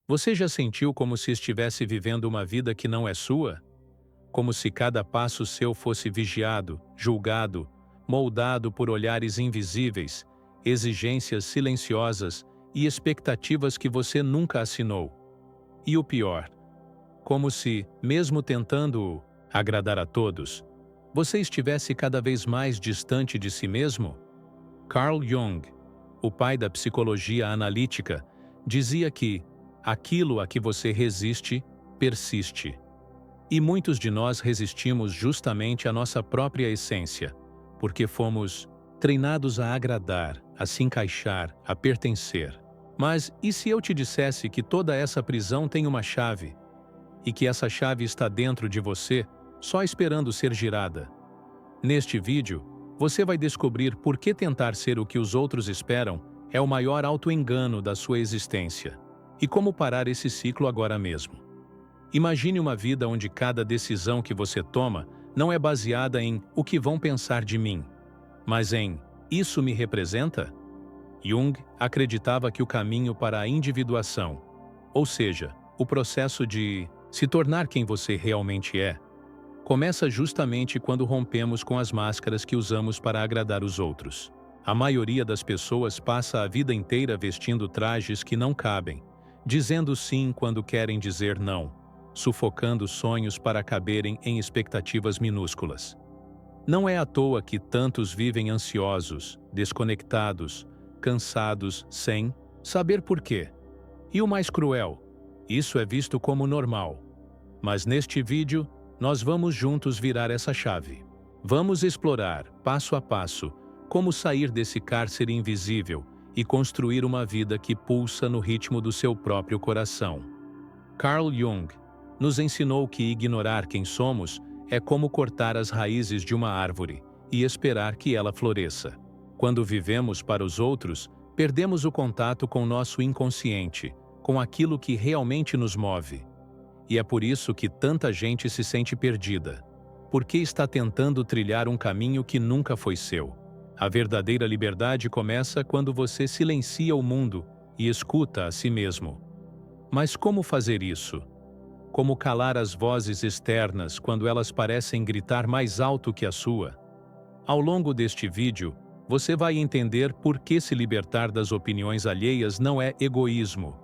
Você já sentiu como se estivesse vivendo uma vida que não é sua? Como se cada passo seu fosse vigiado, julgado, moldado por olhares invisíveis, exigências silenciosas e expectativas que você nunca assinou? E o pior, como se, mesmo tentando agradar a todos, você estivesse cada vez mais distante de si mesmo? Carl Jung, o pai da psicologia analítica, dizia que aquilo a que você resiste, persiste. E muitos de nós resistimos justamente à nossa própria essência, porque fomos treinados a agradar, a se encaixar, a pertencer. Mas e se eu te dissesse que toda essa prisão tem uma chave, e que essa chave está dentro de você, só esperando ser girada? Neste vídeo, você vai descobrir por que tentar ser o que os outros esperam é o maior auto-engano da sua existência, e como parar esse ciclo agora mesmo. Imagine uma vida onde cada decisão que você toma não é baseada em o que vão pensar de mim, mas em isso me representa? Jung acreditava que o caminho para a individuação, ou seja, o processo de se tornar quem você realmente é, começa justamente quando rompemos com as máscaras que usamos para agradar os outros. A maioria das pessoas passa a vida inteira vestindo trajes que não cabem, dizendo sim quando querem dizer não, sufocando sonhos para caberem em expectativas minúsculas. Não é à toa que tantos vivem ansiosos, desconectados, cansados, sem saber por quê. E o mais cruel, isso é visto como normal. Mas neste vídeo, nós vamos juntos virar essa chave. Vamos explorar, passo a passo, como sair desse cárcere invisível e construir uma vida que pulsa no ritmo do seu próprio coração. Carl Jung nos ensinou que ignorar quem somos é como cortar as raízes de uma árvore e esperar que ela floresça. Quando vivemos para os outros, perdemos o contato com nosso inconsciente, com aquilo que realmente nos move. E é por isso que tanta gente se sente perdida, porque está tentando trilhar um caminho que nunca foi seu. A verdadeira liberdade começa quando você silencia o mundo e escuta a si mesmo. Mas como fazer isso? Como calar as vozes externas quando elas parecem gritar mais alto que a sua? Ao longo deste vídeo, você vai entender por que se libertar das opiniões alheias não é egoísmo,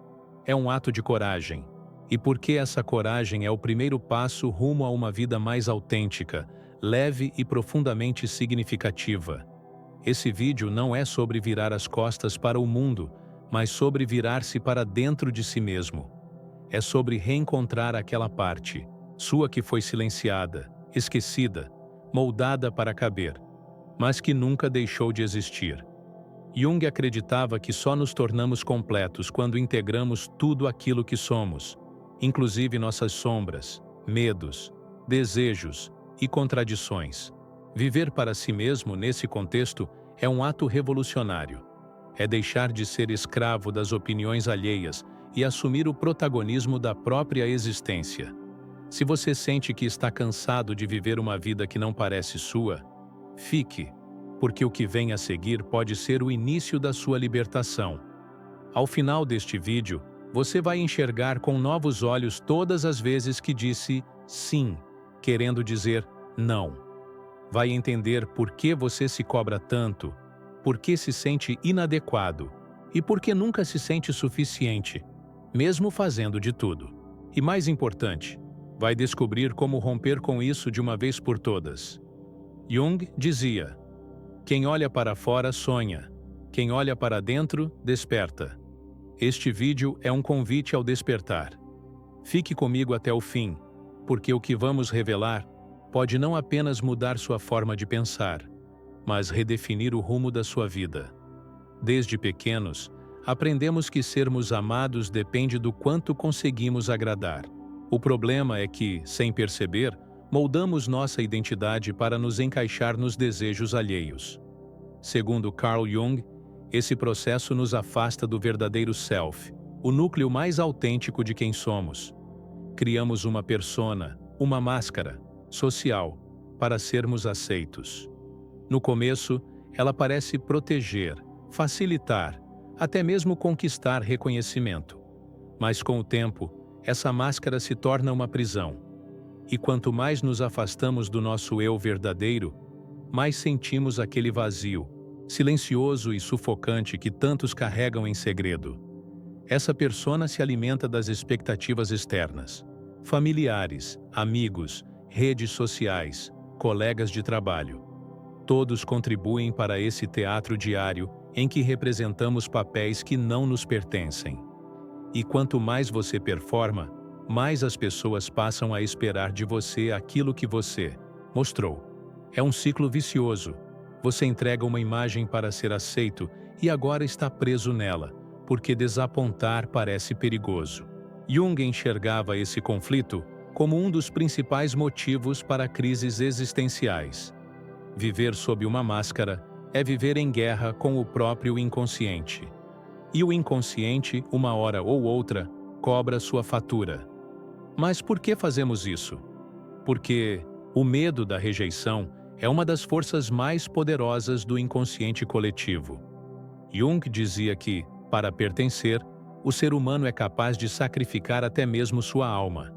é um ato de coragem. E por que essa coragem é o primeiro passo rumo a uma vida mais autêntica, leve e profundamente significativa. Esse vídeo não é sobre virar as costas para o mundo, mas sobre virar-se para dentro de si mesmo. É sobre reencontrar aquela parte, sua que foi silenciada, esquecida, moldada para caber, mas que nunca deixou de existir. Jung acreditava que só nos tornamos completos quando integramos tudo aquilo que somos, inclusive nossas sombras, medos, desejos e contradições. Viver para si mesmo nesse contexto é um ato revolucionário. É deixar de ser escravo das opiniões alheias e assumir o protagonismo da própria existência. Se você sente que está cansado de viver uma vida que não parece sua, fique, porque o que vem a seguir pode ser o início da sua libertação. Ao final deste vídeo, você vai enxergar com novos olhos todas as vezes que disse sim, querendo dizer não. Vai entender por que você se cobra tanto, por que se sente inadequado e por que nunca se sente suficiente, mesmo fazendo de tudo. E mais importante, vai descobrir como romper com isso de uma vez por todas. Jung dizia: quem olha para fora sonha, quem olha para dentro desperta. Este vídeo é um convite ao despertar. Fique comigo até o fim, porque o que vamos revelar pode não apenas mudar sua forma de pensar, mas redefinir o rumo da sua vida. Desde pequenos, aprendemos que sermos amados depende do quanto conseguimos agradar. O problema é que, sem perceber, moldamos nossa identidade para nos encaixar nos desejos alheios. Segundo Carl Jung, esse processo nos afasta do verdadeiro self, o núcleo mais autêntico de quem somos. Criamos uma persona, uma máscara, social, para sermos aceitos. No começo, ela parece proteger, facilitar, até mesmo conquistar reconhecimento. Mas com o tempo, essa máscara se torna uma prisão. E quanto mais nos afastamos do nosso eu verdadeiro, mais sentimos aquele vazio, silencioso e sufocante que tantos carregam em segredo. Essa persona se alimenta das expectativas externas. Familiares, amigos, redes sociais, colegas de trabalho. Todos contribuem para esse teatro diário em que representamos papéis que não nos pertencem. E quanto mais você performa, mais as pessoas passam a esperar de você aquilo que você mostrou. É um ciclo vicioso. Você entrega uma imagem para ser aceito e agora está preso nela, porque desapontar parece perigoso. Jung enxergava esse conflito como um dos principais motivos para crises existenciais. Viver sob uma máscara é viver em guerra com o próprio inconsciente. E o inconsciente, uma hora ou outra, cobra sua fatura. Mas por que fazemos isso? Porque o medo da rejeição é uma das forças mais poderosas do inconsciente coletivo. Jung dizia que, para pertencer, o ser humano é capaz de sacrificar até mesmo sua alma.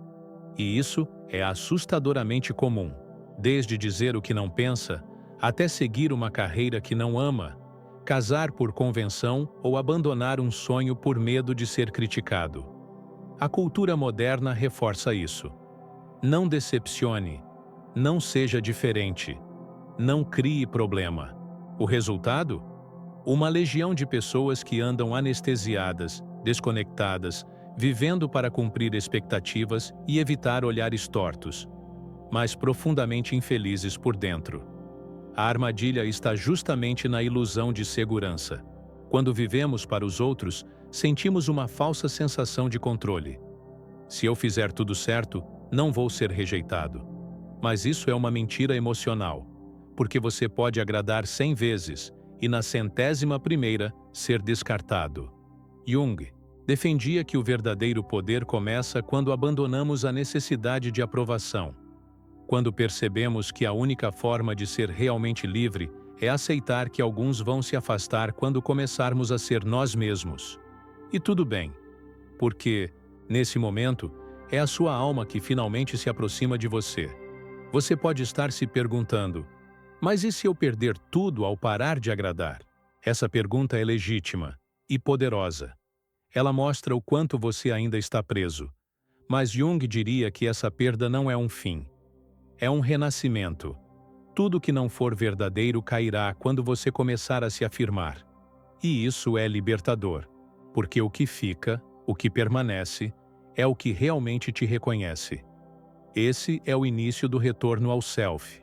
E isso é assustadoramente comum, desde dizer o que não pensa, até seguir uma carreira que não ama, casar por convenção ou abandonar um sonho por medo de ser criticado. A cultura moderna reforça isso. Não decepcione, não seja diferente, não crie problema. O resultado? Uma legião de pessoas que andam anestesiadas, desconectadas, vivendo para cumprir expectativas e evitar olhares tortos, mas profundamente infelizes por dentro. A armadilha está justamente na ilusão de segurança. Quando vivemos para os outros, sentimos uma falsa sensação de controle. Se eu fizer tudo certo, não vou ser rejeitado. Mas isso é uma mentira emocional, porque você pode agradar 100 vezes e na 100ª ser descartado. Jung defendia que o verdadeiro poder começa quando abandonamos a necessidade de aprovação. Quando percebemos que a única forma de ser realmente livre é aceitar que alguns vão se afastar quando começarmos a ser nós mesmos. E tudo bem, porque, nesse momento, é a sua alma que finalmente se aproxima de você. Você pode estar se perguntando, mas e se eu perder tudo ao parar de agradar? Essa pergunta é legítima e poderosa. Ela mostra o quanto você ainda está preso. Mas Jung diria que essa perda não é um fim. É um renascimento. Tudo que não for verdadeiro cairá quando você começar a se afirmar. E isso é libertador, porque o que fica, o que permanece, é o que realmente te reconhece. Esse é o início do retorno ao self,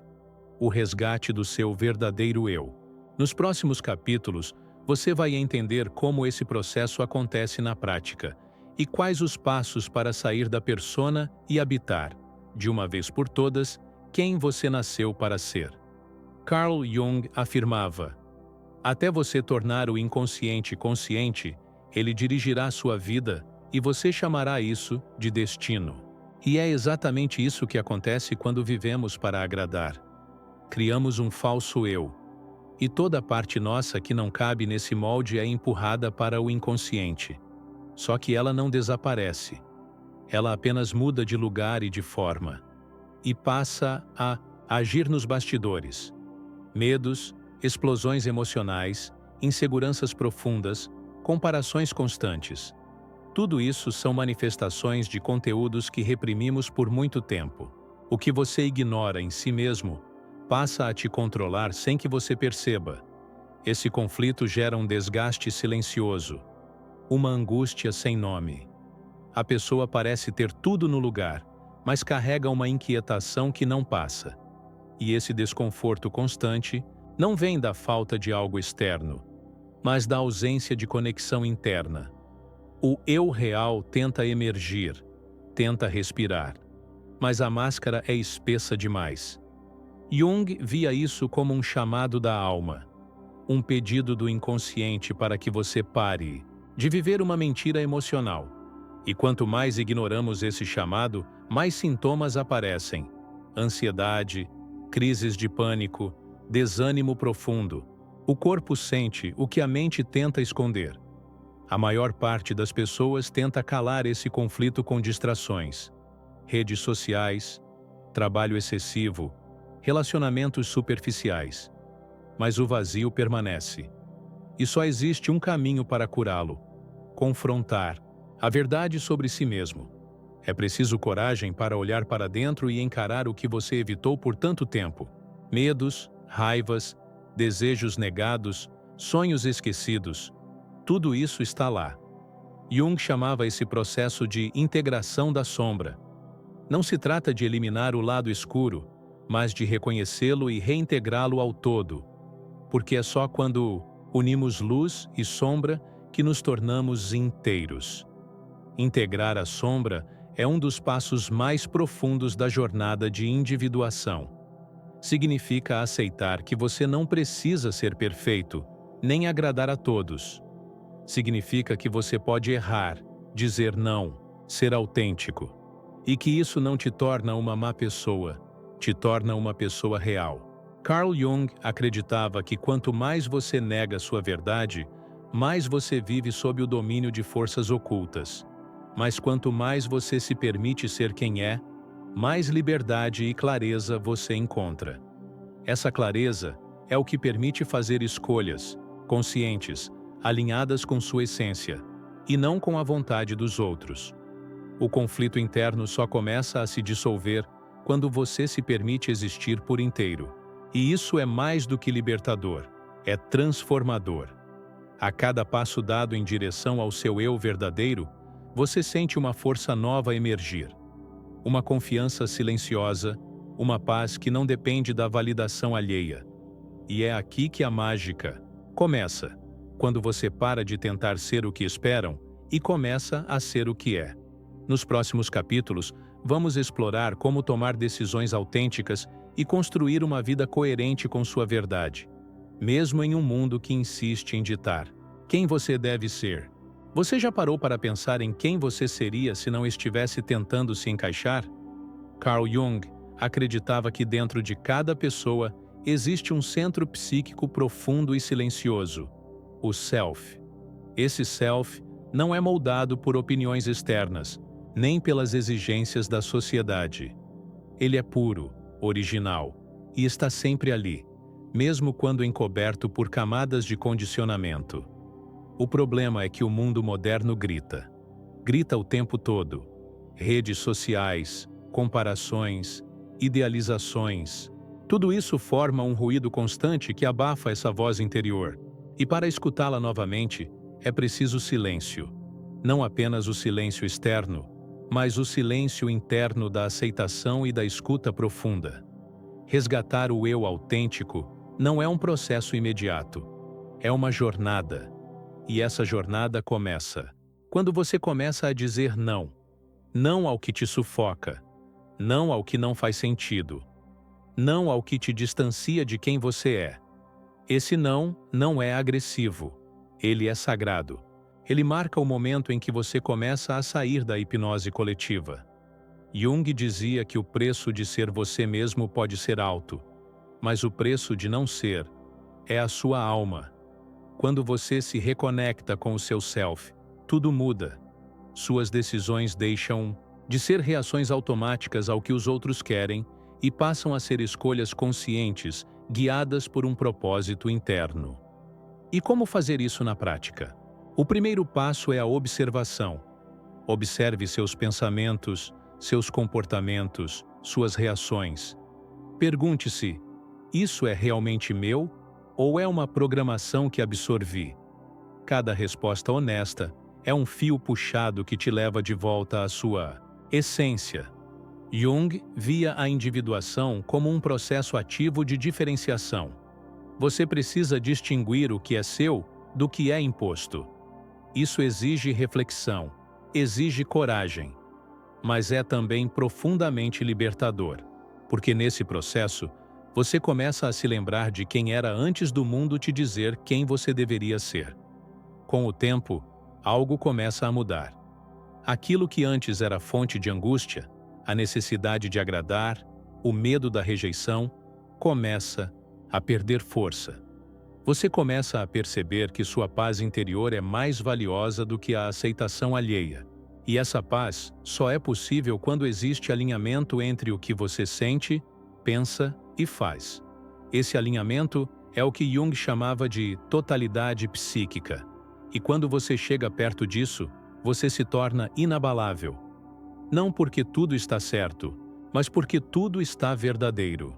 o resgate do seu verdadeiro eu. Nos próximos capítulos, você vai entender como esse processo acontece na prática e quais os passos para sair da persona e habitar, de uma vez por todas, quem você nasceu para ser. Carl Jung afirmava: até você tornar o inconsciente consciente, ele dirigirá sua vida e você chamará isso de destino. E é exatamente isso que acontece quando vivemos para agradar. Criamos um falso eu. E toda parte nossa que não cabe nesse molde é empurrada para o inconsciente. Só que ela não desaparece. Ela apenas muda de lugar e de forma. E passa a agir nos bastidores. Medos, explosões emocionais, inseguranças profundas, comparações constantes. Tudo isso são manifestações de conteúdos que reprimimos por muito tempo. O que você ignora em si mesmo passa a te controlar sem que você perceba. Esse conflito gera um desgaste silencioso, uma angústia sem nome. A pessoa parece ter tudo no lugar, mas carrega uma inquietação que não passa. E esse desconforto constante não vem da falta de algo externo, mas da ausência de conexão interna. O eu real tenta emergir, tenta respirar, mas a máscara é espessa demais. Jung via isso como um chamado da alma, um pedido do inconsciente para que você pare de viver uma mentira emocional. E quanto mais ignoramos esse chamado, mais sintomas aparecem: ansiedade, crises de pânico, desânimo profundo. O corpo sente o que a mente tenta esconder. A maior parte das pessoas tenta calar esse conflito com distrações. Redes sociais, trabalho excessivo, relacionamentos superficiais. Mas o vazio permanece. E só existe um caminho para curá-lo: confrontar a verdade sobre si mesmo. É preciso coragem para olhar para dentro e encarar o que você evitou por tanto tempo. Medos, raivas, desejos negados, sonhos esquecidos. Tudo isso está lá. Jung chamava esse processo de integração da sombra. Não se trata de eliminar o lado escuro, mas de reconhecê-lo e reintegrá-lo ao todo. Porque é só quando unimos luz e sombra que nos tornamos inteiros. Integrar a sombra é um dos passos mais profundos da jornada de individuação. Significa aceitar que você não precisa ser perfeito, nem agradar a todos. Significa que você pode errar, dizer não, ser autêntico. E que isso não te torna uma má pessoa, te torna uma pessoa real. Carl Jung acreditava que quanto mais você nega sua verdade, mais você vive sob o domínio de forças ocultas. Mas quanto mais você se permite ser quem é, mais liberdade e clareza você encontra. Essa clareza é o que permite fazer escolhas, conscientes, alinhadas com sua essência, e não com a vontade dos outros. O conflito interno só começa a se dissolver quando você se permite existir por inteiro. E isso é mais do que libertador, é transformador. A cada passo dado em direção ao seu eu verdadeiro, você sente uma força nova emergir. Uma confiança silenciosa, uma paz que não depende da validação alheia. E é aqui que a mágica começa, quando você para de tentar ser o que esperam e começa a ser o que é. Nos próximos capítulos, vamos explorar como tomar decisões autênticas e construir uma vida coerente com sua verdade, mesmo em um mundo que insiste em ditar quem você deve ser. Você já parou para pensar em quem você seria se não estivesse tentando se encaixar? Carl Jung acreditava que dentro de cada pessoa existe um centro psíquico profundo e silencioso, o Self. Esse Self não é moldado por opiniões externas, nem pelas exigências da sociedade. Ele é puro, original, e está sempre ali, mesmo quando encoberto por camadas de condicionamento. O problema é que o mundo moderno grita. Grita o tempo todo. Redes sociais, comparações, idealizações. Tudo isso forma um ruído constante que abafa essa voz interior. E para escutá-la novamente, é preciso silêncio. Não apenas o silêncio externo, mas o silêncio interno da aceitação e da escuta profunda. Resgatar o eu autêntico não é um processo imediato. É uma jornada. E essa jornada começa quando você começa a dizer não. Não ao que te sufoca. Não ao que não faz sentido. Não ao que te distancia de quem você é. Esse não é agressivo. Ele é sagrado. Ele marca o momento em que você começa a sair da hipnose coletiva. Jung dizia que o preço de ser você mesmo pode ser alto, mas o preço de não ser é a sua alma. Quando você se reconecta com o seu self, tudo muda. Suas decisões deixam de ser reações automáticas ao que os outros querem e passam a ser escolhas conscientes, guiadas por um propósito interno. E como fazer isso na prática? O primeiro passo é a observação. Observe seus pensamentos, seus comportamentos, suas reações. Pergunte-se: isso é realmente meu ou é uma programação que absorvi? Cada resposta honesta é um fio puxado que te leva de volta à sua essência. Jung via a individuação como um processo ativo de diferenciação. Você precisa distinguir o que é seu do que é imposto. Isso exige reflexão, exige coragem, mas é também profundamente libertador, porque nesse processo, você começa a se lembrar de quem era antes do mundo te dizer quem você deveria ser. Com o tempo, algo começa a mudar. Aquilo que antes era fonte de angústia, a necessidade de agradar, o medo da rejeição, começa a perder força. Você começa a perceber que sua paz interior é mais valiosa do que a aceitação alheia. E essa paz só é possível quando existe alinhamento entre o que você sente, pensa e faz. Esse alinhamento é o que Jung chamava de totalidade psíquica. E quando você chega perto disso, você se torna inabalável. Não porque tudo está certo, mas porque tudo está verdadeiro.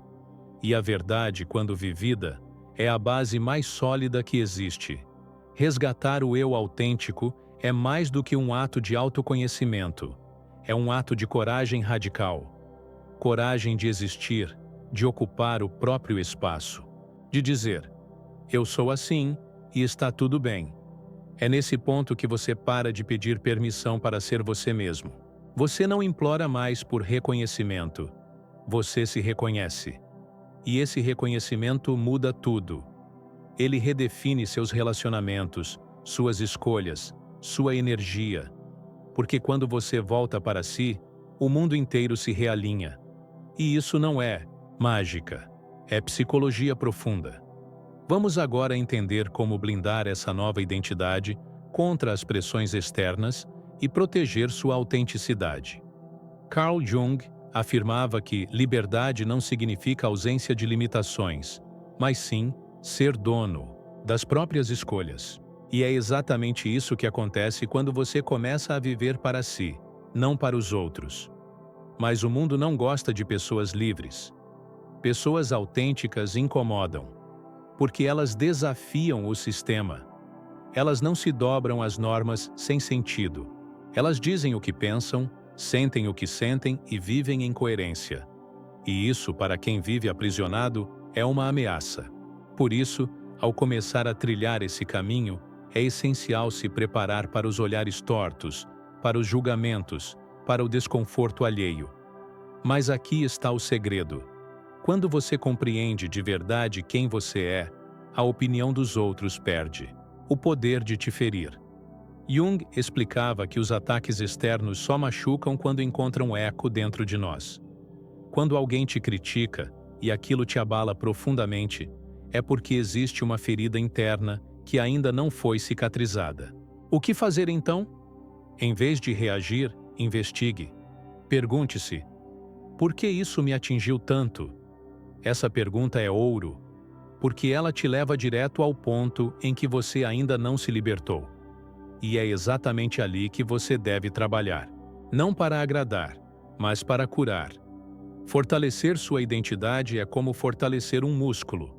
E a verdade, quando vivida, é a base mais sólida que existe. Resgatar o eu autêntico é mais do que um ato de autoconhecimento. É um ato de coragem radical. Coragem de existir, de ocupar o próprio espaço. De dizer, eu sou assim e está tudo bem. É nesse ponto que você para de pedir permissão para ser você mesmo. Você não implora mais por reconhecimento. Você se reconhece. E esse reconhecimento muda tudo. Ele redefine seus relacionamentos, suas escolhas, sua energia. Porque quando você volta para si, o mundo inteiro se realinha. E isso não é mágica, é psicologia profunda. Vamos agora entender como blindar essa nova identidade contra as pressões externas e proteger sua autenticidade. Carl Jung afirmava que liberdade não significa ausência de limitações, mas sim ser dono das próprias escolhas. E é exatamente isso que acontece quando você começa a viver para si, não para os outros. Mas o mundo não gosta de pessoas livres. Pessoas autênticas incomodam, porque elas desafiam o sistema. Elas não se dobram às normas sem sentido. Elas dizem o que pensam, sentem o que sentem e vivem em coerência. E isso, para quem vive aprisionado, é uma ameaça. Por isso, ao começar a trilhar esse caminho, é essencial se preparar para os olhares tortos, para os julgamentos, para o desconforto alheio. Mas aqui está o segredo. Quando você compreende de verdade quem você é, a opinião dos outros perde o poder de te ferir. Jung explicava que os ataques externos só machucam quando encontram eco dentro de nós. Quando alguém te critica e aquilo te abala profundamente, é porque existe uma ferida interna que ainda não foi cicatrizada. O que fazer então? Em vez de reagir, investigue. Pergunte-se: por que isso me atingiu tanto? Essa pergunta é ouro, porque ela te leva direto ao ponto em que você ainda não se libertou. E é exatamente ali que você deve trabalhar. Não para agradar, mas para curar. Fortalecer sua identidade é como fortalecer um músculo.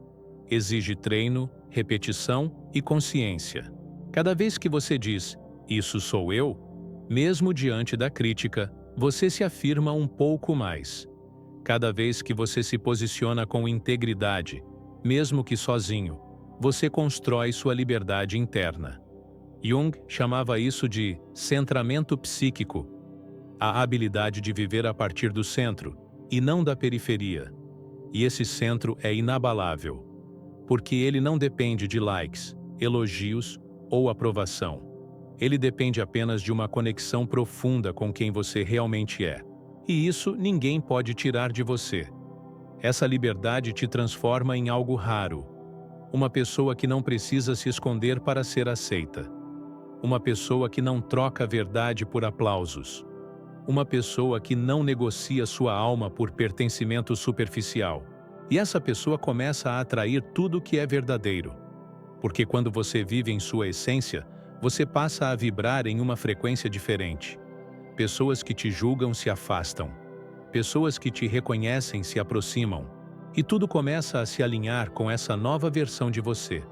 Exige treino, repetição e consciência. Cada vez que você diz, isso sou eu, mesmo diante da crítica, você se afirma um pouco mais. Cada vez que você se posiciona com integridade, mesmo que sozinho, você constrói sua liberdade interna. Jung chamava isso de centramento psíquico, a habilidade de viver a partir do centro e não da periferia. E esse centro é inabalável, porque ele não depende de likes, elogios ou aprovação. Ele depende apenas de uma conexão profunda com quem você realmente é. E isso ninguém pode tirar de você. Essa liberdade te transforma em algo raro. Uma pessoa que não precisa se esconder para ser aceita. Uma pessoa que não troca a verdade por aplausos. Uma pessoa que não negocia sua alma por pertencimento superficial. E essa pessoa começa a atrair tudo que é verdadeiro. Porque quando você vive em sua essência, você passa a vibrar em uma frequência diferente. Pessoas que te julgam se afastam. Pessoas que te reconhecem se aproximam. E tudo começa a se alinhar com essa nova versão de você.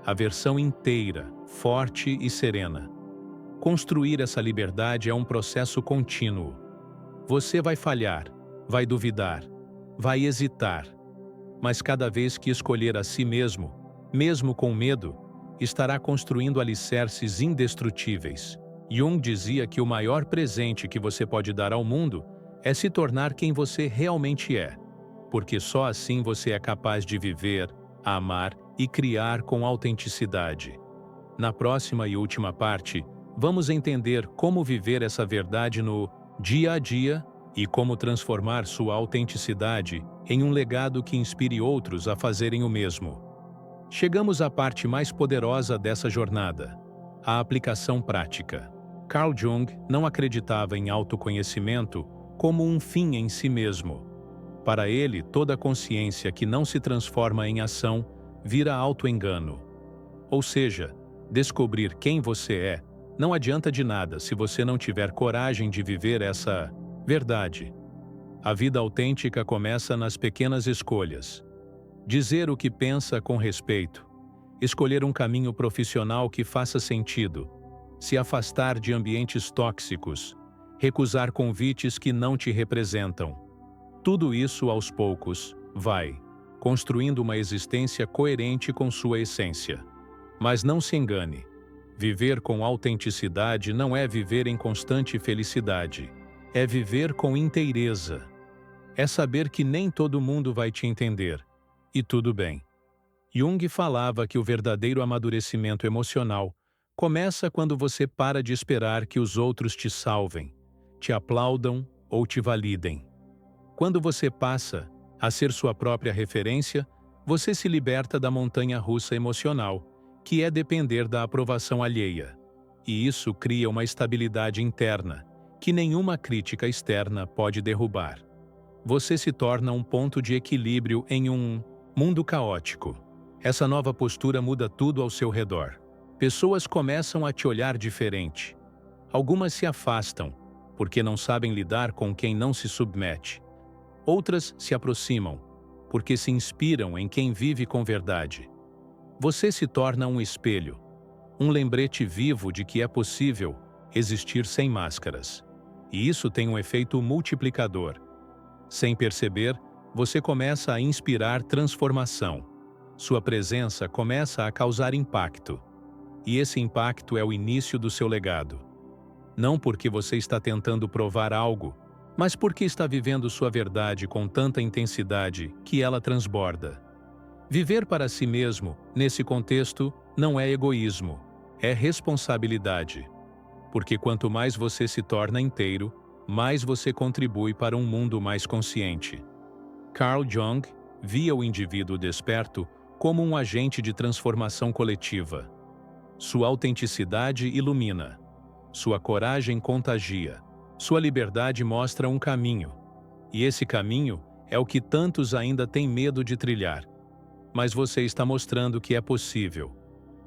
A versão inteira, forte e serena. Construir essa liberdade é um processo contínuo. Você vai falhar, vai duvidar, vai hesitar. Mas cada vez que escolher a si mesmo, mesmo com medo, estará construindo alicerces indestrutíveis. Jung dizia que o maior presente que você pode dar ao mundo é se tornar quem você realmente é, porque só assim você é capaz de viver, amar e criar com autenticidade. Na próxima e última parte, vamos entender como viver essa verdade no dia a dia e como transformar sua autenticidade em um legado que inspire outros a fazerem o mesmo. Chegamos à parte mais poderosa dessa jornada: a aplicação prática. Carl Jung não acreditava em autoconhecimento como um fim em si mesmo. Para ele, toda consciência que não se transforma em ação vira autoengano. Ou seja, descobrir quem você é não adianta de nada se você não tiver coragem de viver essa verdade. A vida autêntica começa nas pequenas escolhas. Dizer o que pensa com respeito, escolher um caminho profissional que faça sentido, se afastar de ambientes tóxicos, recusar convites que não te representam. Tudo isso, aos poucos, vai construindo uma existência coerente com sua essência. Mas não se engane, viver com autenticidade não é viver em constante felicidade, é viver com inteireza. É saber que nem todo mundo vai te entender, e tudo bem. Jung falava que o verdadeiro amadurecimento emocional começa quando você para de esperar que os outros te salvem, te aplaudam ou te validem. Quando você passa a ser sua própria referência, você se liberta da montanha-russa emocional, que é depender da aprovação alheia. E isso cria uma estabilidade interna, que nenhuma crítica externa pode derrubar. Você se torna um ponto de equilíbrio em um mundo caótico. Essa nova postura muda tudo ao seu redor. Pessoas começam a te olhar diferente. Algumas se afastam, porque não sabem lidar com quem não se submete. Outras se aproximam, porque se inspiram em quem vive com verdade. Você se torna um espelho, um lembrete vivo de que é possível existir sem máscaras. E isso tem um efeito multiplicador. Sem perceber, você começa a inspirar transformação. Sua presença começa a causar impacto. E esse impacto é o início do seu legado. Não porque você está tentando provar algo, mas porque está vivendo sua verdade com tanta intensidade que ela transborda. Viver para si mesmo, nesse contexto, não é egoísmo, é responsabilidade. Porque quanto mais você se torna inteiro, mais você contribui para um mundo mais consciente. Carl Jung via o indivíduo desperto como um agente de transformação coletiva. Sua autenticidade ilumina, sua coragem contagia, sua liberdade mostra um caminho. E esse caminho é o que tantos ainda têm medo de trilhar. Mas você está mostrando que é possível.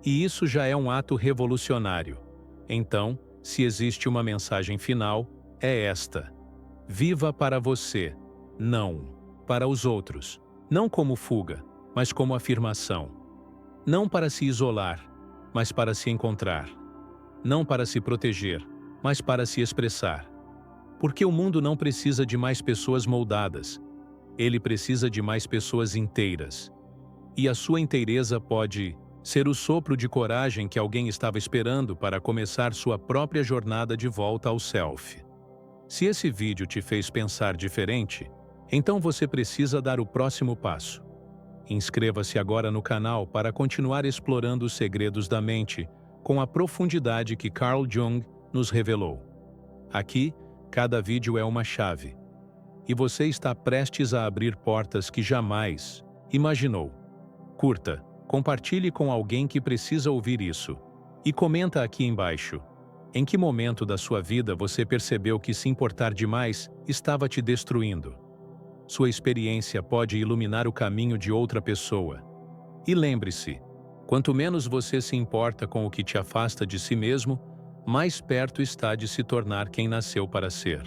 E isso já é um ato revolucionário. Então, se existe uma mensagem final, é esta: viva para você, não para os outros. Não como fuga, mas como afirmação. Não para se isolar, mas para se encontrar. Não para se proteger, mas para se expressar. Porque o mundo não precisa de mais pessoas moldadas. Ele precisa de mais pessoas inteiras. E a sua inteireza pode ser o sopro de coragem que alguém estava esperando para começar sua própria jornada de volta ao self. Se esse vídeo te fez pensar diferente, então você precisa dar o próximo passo. Inscreva-se agora no canal para continuar explorando os segredos da mente com a profundidade que Carl Jung nos revelou. Aqui, cada vídeo é uma chave. E você está prestes a abrir portas que jamais imaginou. Curta, compartilhe com alguém que precisa ouvir isso. E comenta aqui embaixo: em que momento da sua vida você percebeu que se importar demais estava te destruindo? Sua experiência pode iluminar o caminho de outra pessoa. E lembre-se, quanto menos você se importa com o que te afasta de si mesmo, mais perto está de se tornar quem nasceu para ser.